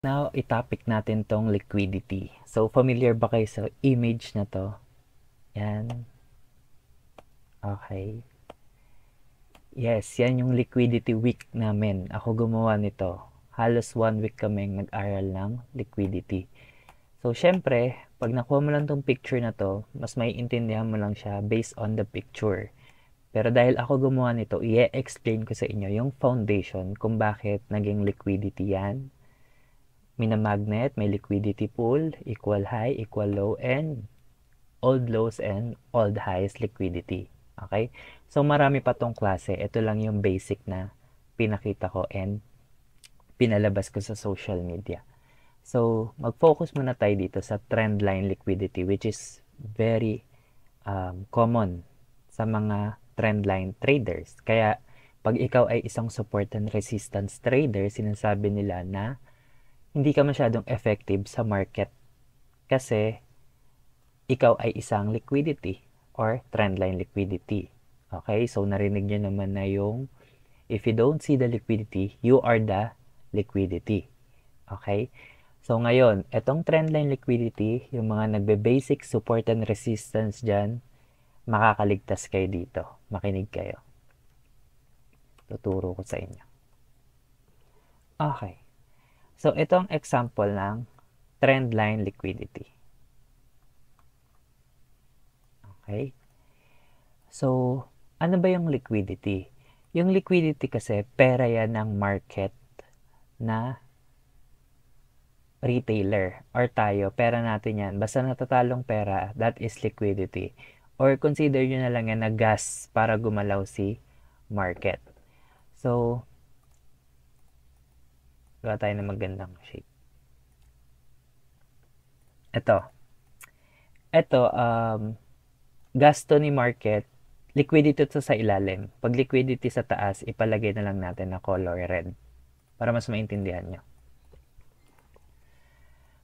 Now, itopic natin tong liquidity. So, familiar ba kayo sa image na to? Yan. Okay. Yes, yan yung liquidity week namin. Ako gumawa nito. Halos 1 week kaming nag-aral ng liquidity. So, syempre, pag nakuha mo lang tong picture na to, mas maiintindihan mo lang siya based on the picture. Pero dahil ako gumawa nito, i-explain ko sa inyo yung foundation kung bakit naging liquidity yan. Minamagnet, may liquidity pool, equal high, equal low, and old lows and old highs liquidity. Okay? So, marami pa tong klase. Ito lang yung basic na pinakita ko and pinalabas ko sa social media. So, mag-focus muna tayo dito sa trendline liquidity, which is very common sa mga trendline traders. Kaya, pag ikaw ay isang support and resistance trader, sinasabi nila na hindi ka masyadong effective sa market kasi ikaw ay isang liquidity or trendline liquidity. Okay? So, narinig nyo naman na yung if you don't see the liquidity, you are the liquidity. Okay? So, ngayon, itong trendline liquidity, yung mga nagbe-basic support and resistance dyan, makakaligtas kayo dito. Makinig kayo. Tuturo ko sa inyo. Okay. So, itong example ng trendline liquidity. Okay? So, ano ba yung liquidity? Yung liquidity kasi, pera yan ng market na retailer or tayo, pera natin yan. Basta natatalong pera, that is liquidity. Or consider nyo na lang yan na gas para gumalaw si market. So, gawa tayo na magandang shape. Ito, gasto ni market, liquidity to sa ilalim. Pag liquidity sa taas, ipalagay na lang natin na color red para mas maintindihan nyo.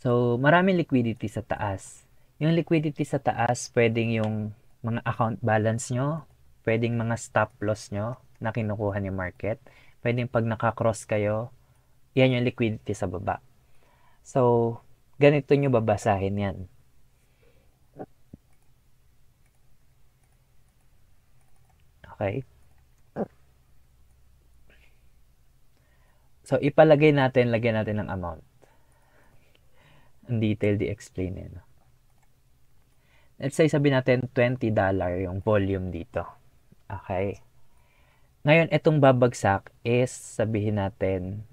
So, maraming liquidity sa taas. Yung liquidity sa taas, pwedeng yung mga account balance nyo, pwedeng mga stop loss nyo na kinukuha ni market, pwedeng pag nakakross kayo, yan yung liquidity sa baba. So, ganito nyo babasahin yan. Okay? So, ipalagay natin, lagyan natin ng amount. Ang detail di-explain eh. No? Let's say, sabi natin $20 yung volume dito. Okay? Ngayon, itong babagsak is, sabihin natin,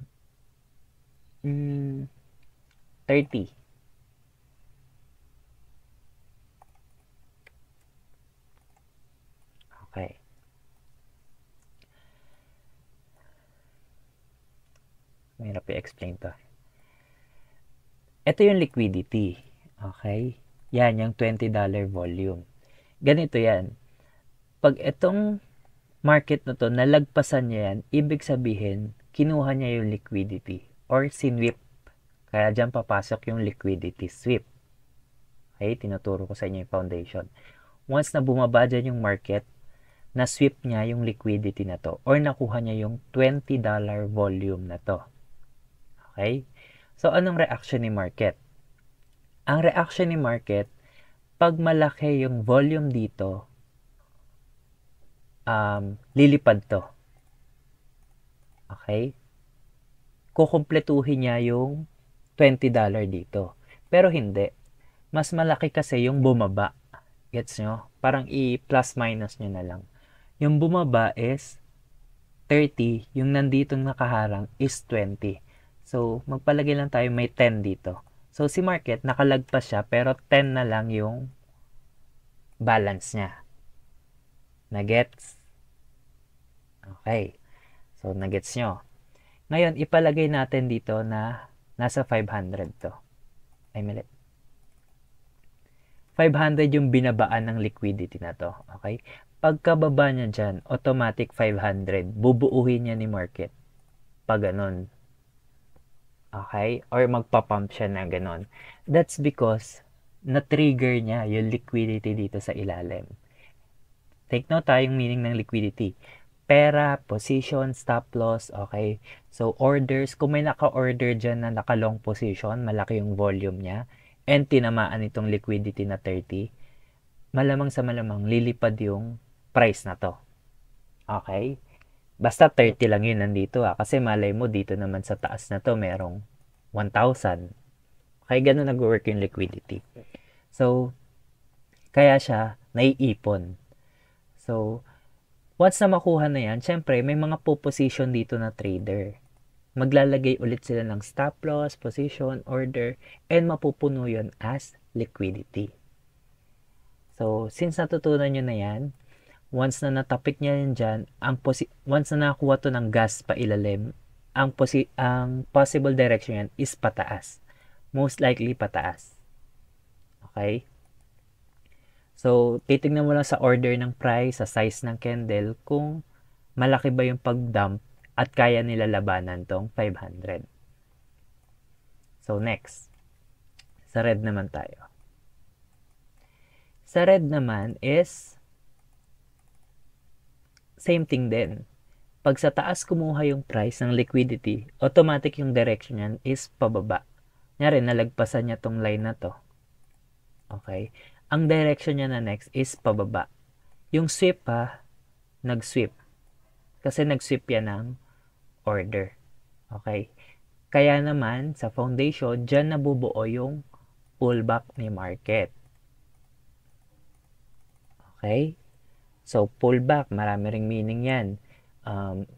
30. Okay. Mahirap i-explain to. Ito yung liquidity. Okay? Yan, yung $20 volume. Ganito yan. Pag itong market na to, nalagpasan niya yan, ibig sabihin, kinuha niya yung liquidity or sinwip. Kaya dyan papasok yung liquidity sweep. Okay? Tinuturo ko sa inyo yung foundation. Once na bumaba dyan yung market, na-sweep niya yung liquidity na to or nakuha niya yung $20 volume na to. Okay? So, anong reaction ni market? Ang reaction ni market, pag malaki yung volume dito, lilipad to. Okay? Kukumpletuhin niya yung $20 dito. Pero hindi. Mas malaki kasi yung bumaba. Gets nyo? Parang i-plus minus nyo na lang. Yung bumaba is 30. Yung nanditong nakaharang is 20. So, magpalagay lang tayo may 10 dito. So, si market, nakalagpas siya, pero 10 na lang yung balance niya. Nagets? Okay. So, nagets nyo. Ngayon, ipalagay natin dito na nasa 500 to. Ay, mali. 500 yung binabaan ng liquidity na to. Okay? Pagkababa niya dyan, automatic 500. Bubuuhin niya ni market. Pag ganun. Okay? Or magpapump siya na ganun. That's because na-trigger niya yung liquidity dito sa ilalim. Take note yung meaning ng liquidity. Pera, position, stop loss, okay? So, orders, kung may naka-order dyan na naka-long position, malaki yung volume niya, and tinamaan itong liquidity na 30, malamang sa malamang, lilipad yung price na to. Okay? Basta 30 lang yun nandito kasi malay mo dito naman sa taas na to, merong 1,000. Okay, ganun nag-work yung liquidity. So, kaya siya naiipon. So, once na makuha na yan, syempre, may mga po-position dito na trader. Maglalagay ulit sila ng stop loss, position, order, and mapupuno yun as liquidity. So, since natutunan nyo na yan, once na natapik niya yan dyan, once na nakuha to ng gas pa ilalim, ang possible direction yan is pataas. Most likely pataas. Okay? So, titignan mo lang sa order ng price, sa size ng candle, kung malaki ba yung pag-dump at kaya nila labanan tong 500. So, next. Sa red naman tayo. Sa red naman is same thing din. Pag sa taas kumuha yung price ng liquidity, automatic yung direction yan is pababa. Nyari, nalagpasan niya tong line na to. Okay? Ang direction niya na next is pababa. Yung sweep nag-sweep. Kasi nag-sweep yan ng order. Okay? Kaya naman, sa foundation, dyan nabubuo yung pullback ni market. Okay? So, pullback, marami ring meaning yan.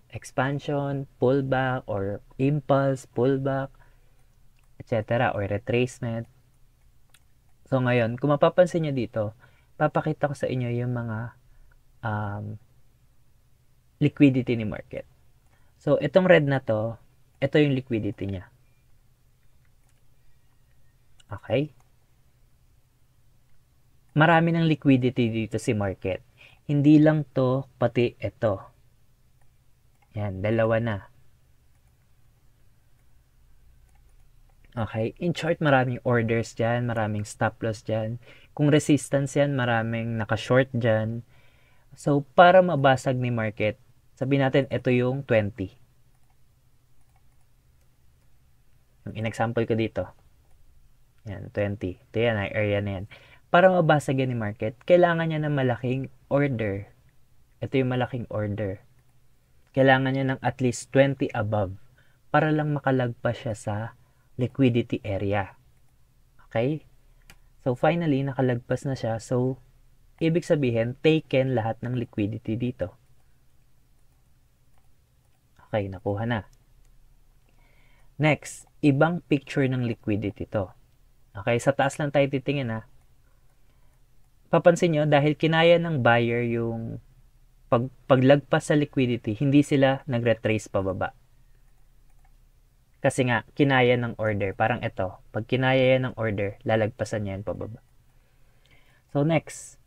Expansion, pullback, or impulse, pullback, etc. or retracement. So, ngayon, kung mapapansin nyo dito, papakita ko sa inyo yung mga liquidity ni market. So, itong red na to, ito yung liquidity niya. Okay? Marami ng liquidity dito si market. Hindi lang to, pati ito. Yan, dalawa na. Okay? In short, maraming orders dyan, maraming stop loss dyan. Kung resistance yan, maraming naka-short dyan. So, para mabasag ni market, sabihin natin, ito yung 20. Yung in-example ko dito. Yan, 20. Ito yan, area na yan. Para mabasag yan ni market, kailangan niya ng malaking order. Ito yung malaking order. Kailangan niya ng at least 20 above para lang makalagpas siya sa liquidity area. Okay? So, finally, nakalagpas na siya. So, ibig sabihin, taken lahat ng liquidity dito. Okay, nakuha na. Next, ibang picture ng liquidity to. Okay, sa taas lang tayo titingin Papansin nyo, dahil kinaya ng buyer yung paglagpas sa liquidity, hindi sila nag-retrace pababa. Kasi nga, kinaya ng order. Parang ito, pag kinaya yan ng order, lalagpasan niya yan pababa. So, next.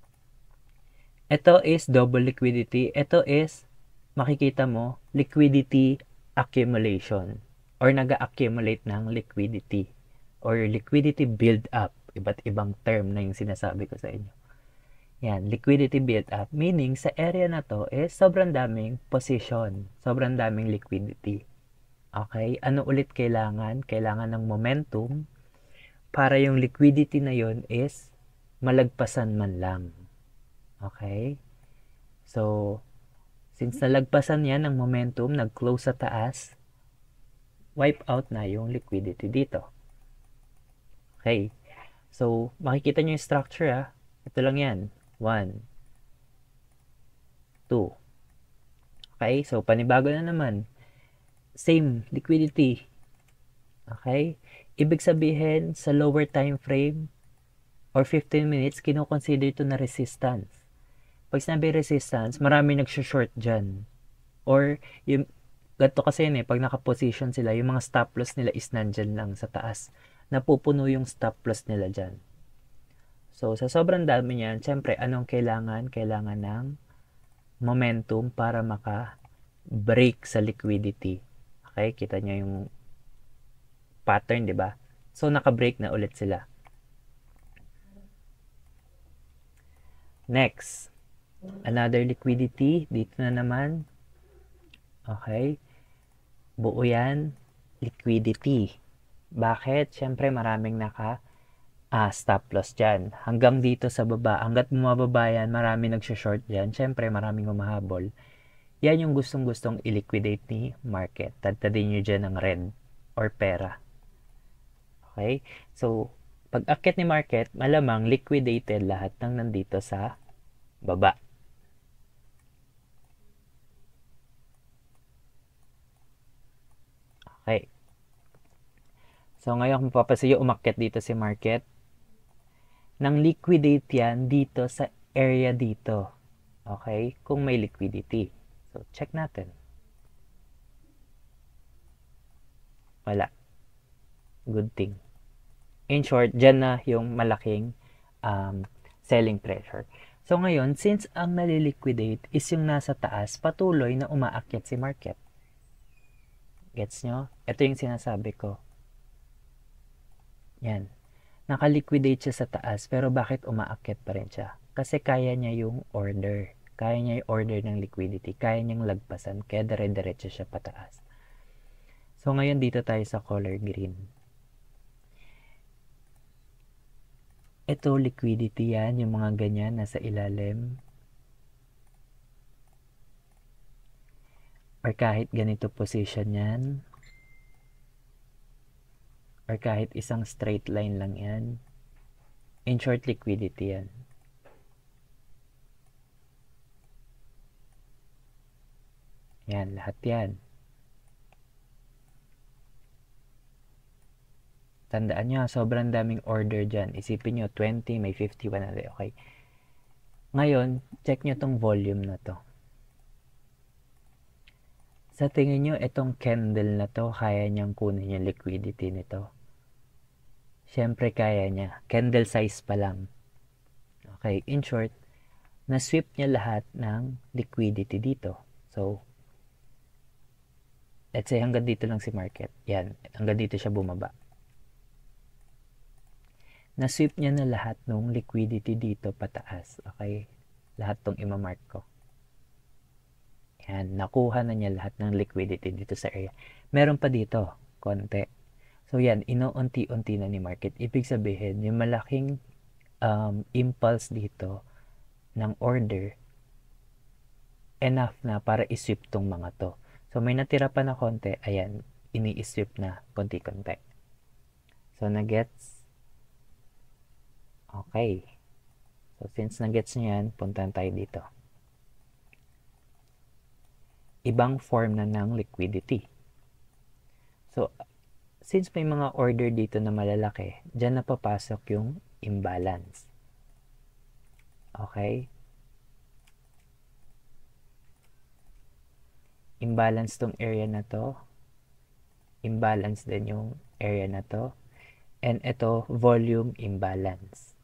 Ito is double liquidity. Ito is, makikita mo, liquidity accumulation. Or nag-accumulate ng liquidity. Or liquidity build-up. Iba't ibang term na yung sinasabi ko sa inyo. Yan, liquidity build-up. Meaning, sa area na to is sobrang daming position. Sobrang daming liquidity. Okay? Ano ulit kailangan? Kailangan ng momentum para yung liquidity na yon is malagpasan man lang. Okay? So, since nalagpasan yan ng momentum, nag-close sa taas, wipe out na yung liquidity dito. Okay? So, makikita nyo yung structure Ito lang yan. 1, 2. Okay? So, panibago na naman. Same liquidity. Okay? Ibig sabihin, sa lower time frame or 15 minutes, kino-consider ito na resistance. Pag sinabi resistance, marami nag-short dyan. Or, yung, ganito kasi yun pag naka-position sila, yung mga stop loss nila is nandyan lang sa taas. Napupuno yung stop loss nila dyan. So, sa sobrang dami niyan, syempre, anong kailangan? Kailangan ng momentum para maka-break sa liquidity. Okay, kita nyo yung pattern, di ba? So, naka-break na ulit sila. Next, another liquidity. Dito na naman. Okay. Buo yan. Liquidity. Bakit? Siyempre, maraming stop loss dyan. Hanggang dito sa baba. Hanggat bumababa yan, marami nagsha-short dyan. Siyempre, maraming humahabol. Yan yung gustong-gustong i-liquidate ni market. Tadtadin nyo dyan ng red or pera. Okay? So, pag akyat ni market, malamang liquidated lahat ng nandito sa baba. Okay. So, ngayon kung mapapansin nyo, umakyat dito si market. Nang liquidate yan dito sa area dito. Okay? Kung may liquidity. So, check natin. Wala. Good thing. In short, dyan na yung malaking selling pressure. So, ngayon, since ang naliliquidate is yung nasa taas, patuloy na umaakyat si market. Gets nyo? Ito yung sinasabi ko. Yan. Nakaliquidate siya sa taas, pero bakit umaakyat pa rin siya? Kasi kaya niya yung order. Kaya niya yung order ng liquidity. Kaya niyang lagpasan. Kaya dire-diretso siya pataas. So, ngayon dito tayo sa color green. Ito, liquidity yan. Yung mga ganyan, nasa ilalim. Or kahit ganito position yan. Or kahit isang straight line lang yan. In short, liquidity yan. Yan, lahat yan. Tandaan nyo, sobrang daming order dyan. Isipin nyo, 20, may 51 na. Okay. Ngayon, check nyo tong volume na to. Sa tingin nyo, itong candle na to, kaya niyang kunin yung liquidity nito? Siyempre, kaya niya. Candle size pa lang. Okay, in short, na-sweep niya lahat ng liquidity dito. So, let's say hanggang dito lang si market. Yan, hanggang dito siya bumaba. Na-sweep niya na lahat ng liquidity dito pataas. Okay, lahat tong imamark ko. Yan, nakuha na niya lahat ng liquidity dito sa area. Meron pa dito, konti. So yan, inuunti-unti na ni market. Ibig sabihin, yung malaking impulse dito ng order, enough na para isweep tong mga to. So may natira pa na konti, ayan, ini-sweep na konti-konti. So nagets? Okay. So since nagets nyo yan, puntan tayo dito. Ibang form na ng liquidity. So, since may mga order dito na malalaki, dyan na papasok yung imbalance. Okay? Imbalance tong area na to. Imbalance din yung area na to. And ito, volume imbalance.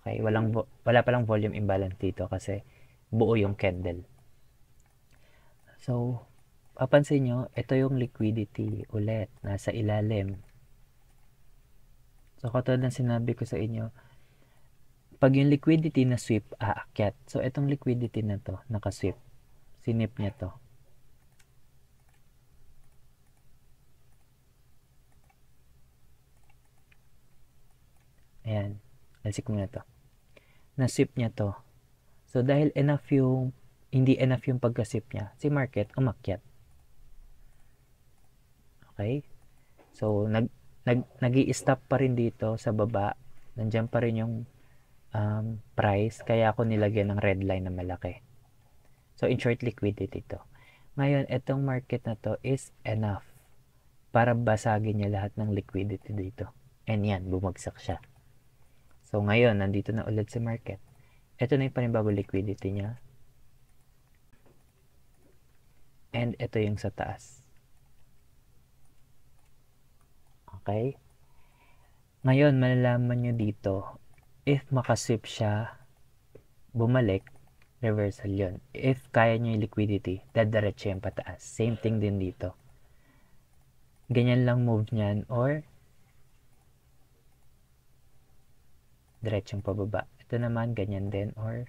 Okay? Wala palang volume imbalance dito kasi buo yung candle. So, papansin nyo, ito yung liquidity ulit, nasa ilalim. So, katulad ng sinabi ko sa inyo, pag yung liquidity na sweep, aakyat. So, itong liquidity na to, nakasweep. Sinip niya to. Ayan. Alsik mo na to. Na-sweep niya to. So, dahil hindi enough yung pagka-sweep niya, si market umakyat. Okay? So, nag-i-stop pa rin dito sa baba. Nandiyan pa rin yung price. Kaya ako nilagyan ng red line na malaki. So, in short, liquidity to. Ngayon, itong market na to is enough para basagin niya lahat ng liquidity dito. And yan, bumagsak siya. So, ngayon, nandito na ulit si market. Ito na yung panibagong liquidity niya. And ito yung sa taas. Okay? Ngayon, malalaman nyo dito, if makasweep siya, bumalik, reversal yun. If kaya nyo yung liquidity, dadiretso yung pataas. Same thing din dito. Ganyan lang move niyan or diretsong pababa. Ito Dito naman, ganyan din, or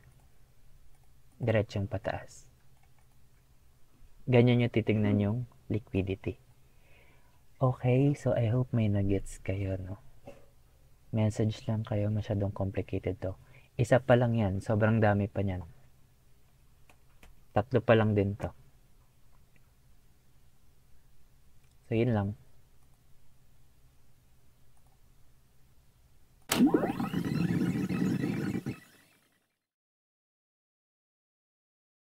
diretsong pataas. Ganyan yung titignan yung liquidity. Okay, so I hope may nuggets kayo, no? Message lang kayo, masyadong complicated to. Isa pa lang yan, sobrang dami pa niyan. Tatlo pa lang din to. So, yun lang.